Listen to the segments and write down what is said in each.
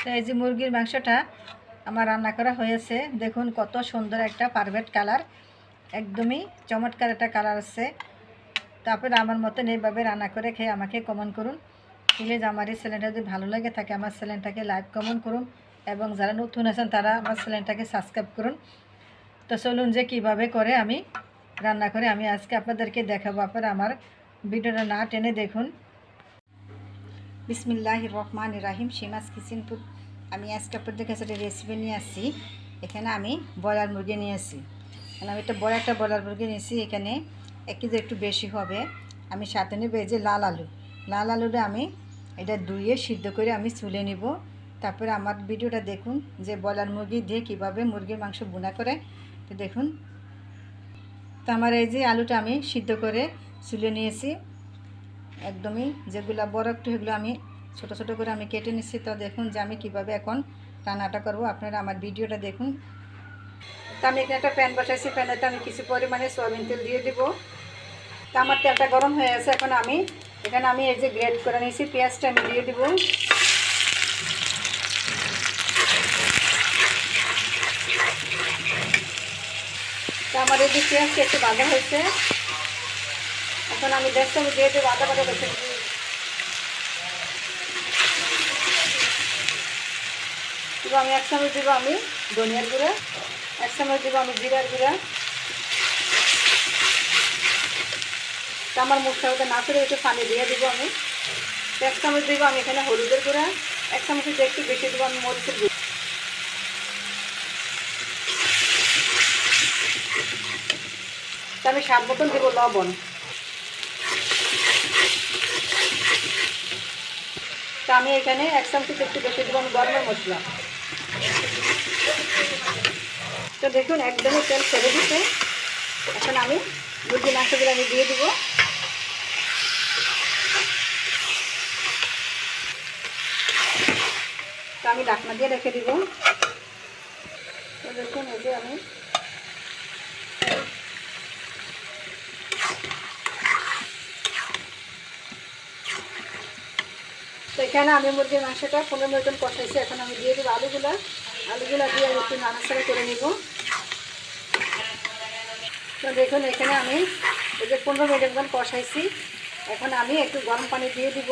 তো এই যে মুরগির মাংসটা আমার রান্না করা হয়েছে। দেখুন কত সুন্দর একটা পারফেক্ট কালার, একদমই চমৎকার একটা কালার আছে। তারপরে আমার মতন এইভাবে রান্না করে খেয়ে আমাকে কমেন্ট করুন। প্লিজ আমার এই চ্যানেলটা যদি ভালো লাগে থাকে আমার চ্যানেলটাকে লাইক কমেন্ট করুন, এবং যারা নতুন আছেন তারা আমার চ্যানেলটাকে সাবস্ক্রাইব করুন। তো চলুন যে কীভাবে করে আমি রান্না করে আমি আজকে আপনাদেরকে দেখাবো। আপনারা আমার ভিডিওটা না টেনে দেখুন। বিসমিল্লাহির রহমানির রহিম। সীমাস কিচেন ফুড। আমি আজকে আপনাদের কাছে একটা রেসিপি নিয়ে আসছি। এখানে আমি ব্রয়লার মুরগি নিয়েছি। এখানে আমি একটা বড় একটা ব্রয়লার মুরগি নিয়েছি। এখানে 1 কেজি একটু বেশি হবে। আমি সাথে নেব এই যে লাল আলুটা আমি এটা ধুয়ে সিদ্ধ করে আমি চুলে নিব। তারপরে আমার ভিডিওটা দেখুন যে ব্রয়লার মুরগি দিয়ে কীভাবে মুরগির মাংস ভুনা করে। তো দেখুন, তো আমার এই যে আলুটা আমি সিদ্ধ করে চুলে নিয়েছি। একদমই যেগুলো বড় একটু সেগুলো আমি ছোট ছোট করে আমি কেটে নিচ্ছি। তো দেখুন যে আমি কীভাবে এখন রান্নাটা করব, আপনারা আমার ভিডিওটা দেখুন। তো আমি এখানে একটা প্যান বসাইছি। প্যানেতে আমি কিছু পরিমাণে সয়াবিন তেল দিয়ে দিব। তো আমার তেলটা গরম হয়ে গেছে। এখন আমি এখানে এই যে গ্রেট করে নিয়েছি পেঁয়াজটা আমি দিয়ে দিব। তো আমার এই যে পেঁয়াজটা একটু ভাজা হয়েছে। এখন আমি দেখছি আমি দিয়ে দেবো আদা বাটা রসুন। দিব আমি 1 চামচ দিব আমি ধনিয়ার গুঁড়া, 1 চামচ দিব আমি জিরার গুঁড়া। তো আমার মুখটা ওটা না করে একটু পানি দিয়ে দিব আমি। 1 চামচ দিব আমি এখানে হলুদের গুঁড়া, 1 চামচ দিয়ে একটু বেশি দেবো আমি মরিচের গুঁড়া। তো আমি স্বাদ মতন দেবো লবণ। তো আমি এখানে 1 চামচ একটু বেশি দেবো আমি গরমের মশলা। তো দেখুন একদমই তেল ছেড়ে দিতে। এখন আমি মুরগি মাংসগুলো আমি দিয়ে দিব। তো আমি ঢাকনা দিয়ে রেখে দিব। তো দেখুন এই যে আমি তো এখানে আমি মুরগির মাংসটা 15 মিনিট কষাইছি। এখন আমি দিয়ে দেবো আলুগুলা দিয়ে একটু নাড়াচাড়া করে নিব। তো দেখুন এখানে আমি এই যে 15 মিনিট কষাইছি। এখন আমি একটু গরম পানি দিয়ে দিব।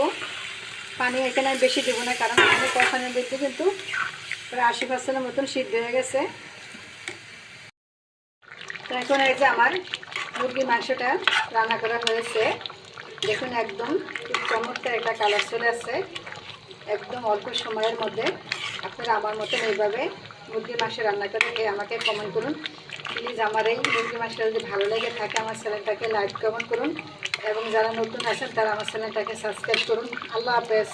পানি এখানে আমি বেশি দেবো না, কারণ আমি কষানো দেখতে কিন্তু প্রায় 80% মতন সিদ্ধ হয়ে গেছে। তো এখন এই যে আমার মুরগির মাংসটা রান্না করা হয়েছে। দেখুন একদম খুব চমৎকার একটা কালার চলে আসছে। একদম অল্প সময়ের মধ্যে আপনারা আমার মতন এইভাবে মুরগির মাংস রান্না করে আমাকে কমেন্ট করুন। প্লিজ আমার এই মুরগির মাংসটা যদি ভালো লেগে থাকে আমার চ্যানেলটাকে লাইক কমেন্ট করুন, এবং যারা নতুন আছেন তারা আমার চ্যানেলটাকে সাবস্ক্রাইব করুন। আল্লাহ হাফেজ।